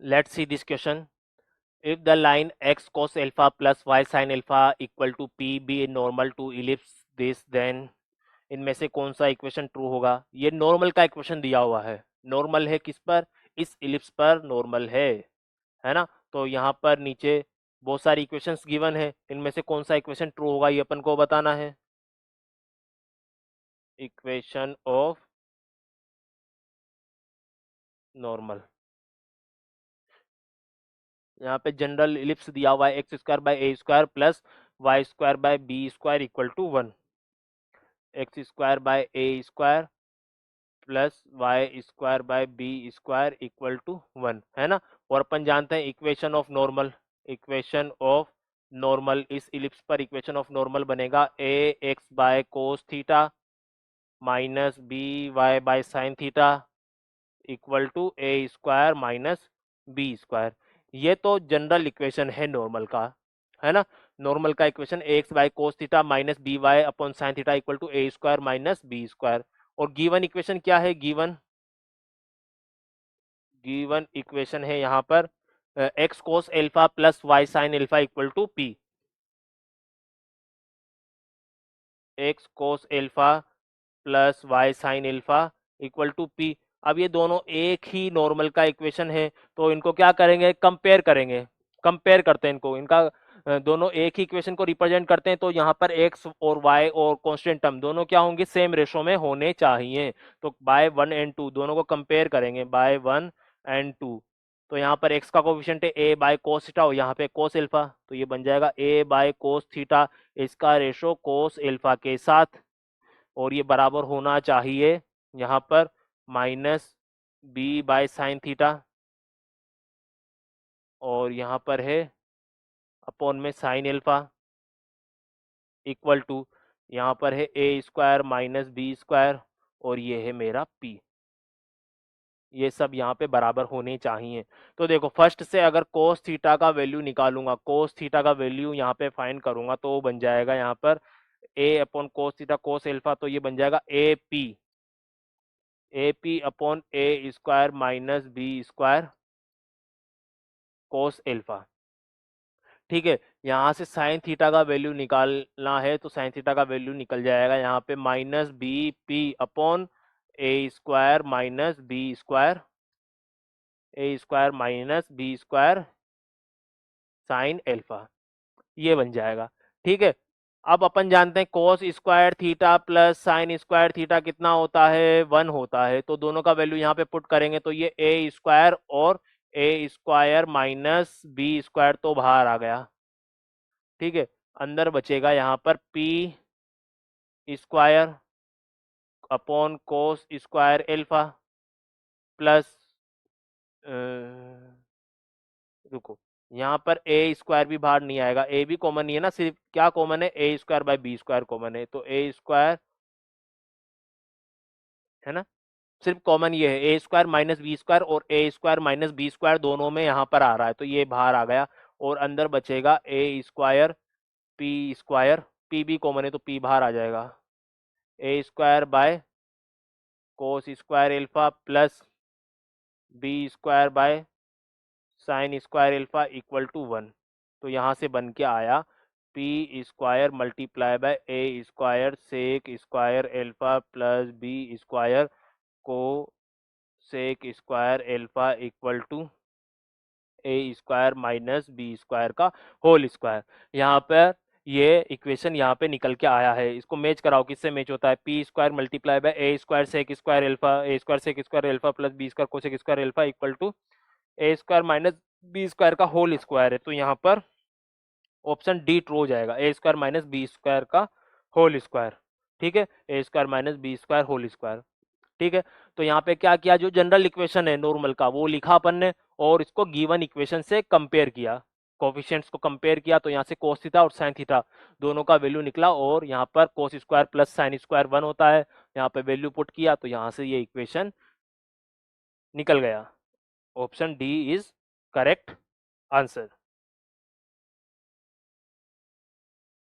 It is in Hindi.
Let's see this question. If the line x cos alpha plus y sin alpha equal to p be normal to ellipse this, then इनमें से कौन सा इक्वेशन ट्रू होगा? ये नॉर्मल का इक्वेशन दिया हुआ है। नॉर्मल है किस पर? इस इलिप्स पर नॉर्मल है ना? तो यहाँ पर नीचे बहुत सारी इक्वेशंस गिवन है, इनमें से कौन सा इक्वेशन ट्रू होगा ये अपन को बताना है। इक्वेशन ऑफ नॉर्मल, यहाँ पे जनरल इलिप्स दिया हुआ है x square by a square plus y square by b square equal to 1। X square by a square plus y square by b square equal to 1, है ना? और अपन जानते हैं equation of normal, equation of normal इस इलिप्स पर इक्वेशन ऑफ नॉर्मल बनेगा a x by cos theta minus b y by sine theta equal to a square minus b square. ये तो जनरल इक्वेशन है नॉर्मल का, है ना? नॉर्मल का equation x by cos theta minus b y upon sine theta equal to a square minus b square. और गिवन इक्वेशन क्या है? गिवन इक्वेशन है यहाँ पर x cos alpha plus y sine alpha equal to p. X cos alpha plus y sine alpha equal to p. अब ये दोनों एक ही नॉर्मल का इक्वेशन है, तो इनको क्या करेंगे? कंपेयर करेंगे। कंपेयर करते हैं इनको, इनका दोनों एक ही इक्वेशन को रिप्रेजेंट करते हैं, तो यहाँ पर एक्स और वाई और कांस्टेंट टर्म दोनों क्या होंगे? सेम रेशो में होने चाहिए। तो बाय 1 एंड 2 दोनों को कंपेयर करेंगे, बाय 1 एंड 2। तो यहाँ पर x का कोफिशिएंट है a बाय कोस थीटा और यहाँ पे कोस एल्फा, तो ये बन जाएगा a बाय कोस थीटा, इसका रेशो कोस एल्फा के साथ, और ये बराबर होना चाहिए यहाँ पर minus b by sine theta, और यहाँ पर है अपॉन में साइन एल्फा इक्वल टू, यहाँ पर है a square minus b square, और ये है मेरा p। ये सब यहाँ पे बराबर होने चाहिए। तो देखो फर्स्ट से अगर कोस थीटा का वैल्यू निकालूंगा, कोस थीटा का वैल्यू यहाँ पे फाइंड करूंगा, तो बन जाएगा यहाँ पर a upon cos theta cos alpha, तो ये बन जाएगा a p upon a square minus b square cos alpha. ठीक है, यहाँ से साइन थीटा का वैल्यू निकालना है, तो साइन थीटा का वैल्यू निकल जाएगा यहाँ पे minus b p upon a square minus b square, a square minus b square sine alpha, ये बन जाएगा। ठीक है, अब अपन जानते हैं cos square theta plus sine square theta कितना होता है? 1 होता है। तो दोनों का वैल्यू यहाँ पे पुट करेंगे, तो ये ए स्क्वायर और ए स्क्वायर माइनस बी स्क्वायर तो बाहर आ गया। ठीक है, अंदर बचेगा यहाँ पर पी स्क्वायर अपॉन कोस स्क्वायर एल्फा प्लस, रुको, यहाँ पर ए स्क्वायर भी बाहर नहीं आएगा, ए भी कॉमन नहीं है ना, सिर्फ क्या कॉमन है? A square by b square common है, तो ए स्क्वायर, है ना? सिर्फ कॉमन ये है a square minus b square, और ए स्क्वायर माइनस बी स्क्वायर दोनों में यहाँ पर आ रहा है, तो ये बाहर आ गया। और अंदर बचेगा ए स्क्वायर, पी भी कॉमन है तो पी बाहर आ जाएगा, a square by cos square alpha plus b square by sine square alpha equal to 1। तो यहाँ से बन के आया p square multiply by a square sec square alpha plus b square को sec square alpha equal to a square minus b square का होल स्क्वायर। यहाँ पर ये इक्वेशन यहाँ पे निकल के आया है, इसको मैच कराओ, किससे मैच होता है? P square multiply by a square sec square alpha, a square sec square alpha plus b square cosec square alpha equal to a square minus b square का होल स्क्वायर है। तो यहाँ पर ऑप्शन डी ट्रू हो जाएगा, a square minus b square का होल स्क्वायर। ठीक है, a square minus b square whole square. ठीक है, तो यहाँ पे क्या किया? जो जनरल इक्वेशन है नॉर्मल का वो लिखा अपन ने, और इसको गिवन इक्वेशन से कंपेयर किया, कोफिशिएंट्स को कंपेयर किया, तो यहाँ से कोस थीटा और साइन थीटा दोनों का वैल्यू निकला, और यहाँ पर cos square plus sine square 1 होता है, यहाँ पे वैल्यू पुट किया, तो यहाँ से ये इक्वेशन निकल गया। Option D is correct answer.